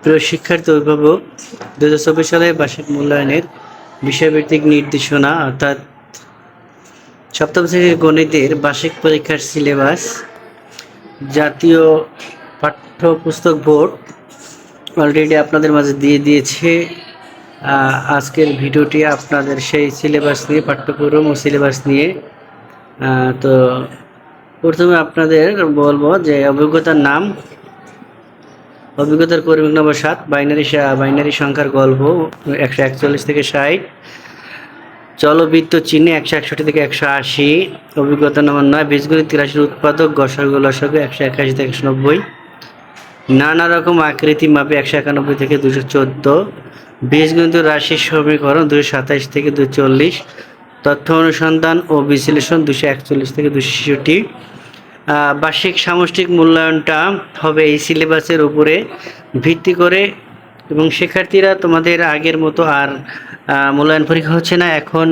প্রিয় শিক্ষার্থী অভিভাবক, 2024 সালে বার্ষিক মূল্যায়নের বিষয়ভিত্তিক নির্দেশনা অর্থাৎ সপ্তম শ্রেণীর গণিতের বার্ষিক পরীক্ষার সিলেবাস জাতীয় পাঠ্যপুস্তক বোর্ড অলরেডি আপনাদের মাঝে দিয়ে দিয়েছে। আজকের ভিডিওটি আপনাদের সেই সিলেবাস নিয়ে, পাঠ্যক্রম ও সিলেবাস নিয়ে। তো প্রথমে আপনাদের বলবো যে অভিজ্ঞতার কর্মিক নম্বর 7, বাইনারি সংখ্যার গল্প 141 থেকে 60, চলবৃত্ত চিহ্নে 161 থেকে 180, অভিজ্ঞতা নম্বর 9, বীজগণিত রাশির উৎপাদক গসাগু লসাগু 181 থেকে 190, নানা রকম আকৃতি মাপে 191 থেকে 214, বীজগণিত রাশির সমীকরণ 227 থেকে 240, তথ্য অনুসন্ধান ও বিশ্লেষণ 241 থেকে 266। বার্ষিক সামষ্টিক মূল্যায়নটা হবে এই সিলেবাসের উপরে ভিত্তি করে, এবং শিক্ষার্থীরা তোমাদের আগের মতো আর মূল্যায়ন পরীক্ষা হচ্ছে না। এখন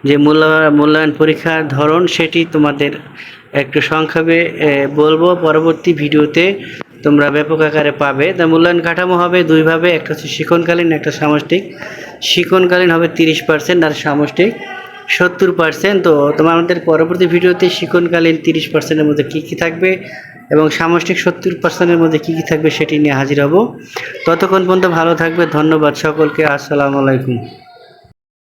যে মূল্যায়ন পরীক্ষার ধরন সেটি তোমাদের একটু সংক্ষেপে বলবো, পরবর্তী ভিডিওতে তোমরা ব্যাপক আকারে পাবে। তা মূল্যায়ন কাঠামো হবে দুইভাবে, একটা হচ্ছে শিক্ষণকালীন, একটা সামষ্টিক। শিক্ষণকালীন হবে 30% আর সামষ্টিক 70%। তো তোমাদের পরবর্তী ভিডিওতে শিক্ষণকালীন 30%-এর মধ্যে কী কী থাকবে এবং সামষ্টিক 70%-এর মধ্যে কী কী থাকবে সেটি নিয়ে হাজির হব। ততক্ষণ পর্যন্ত ভালো থাকবে। ধন্যবাদ সকলকে। আসসালামু আলাইকুম।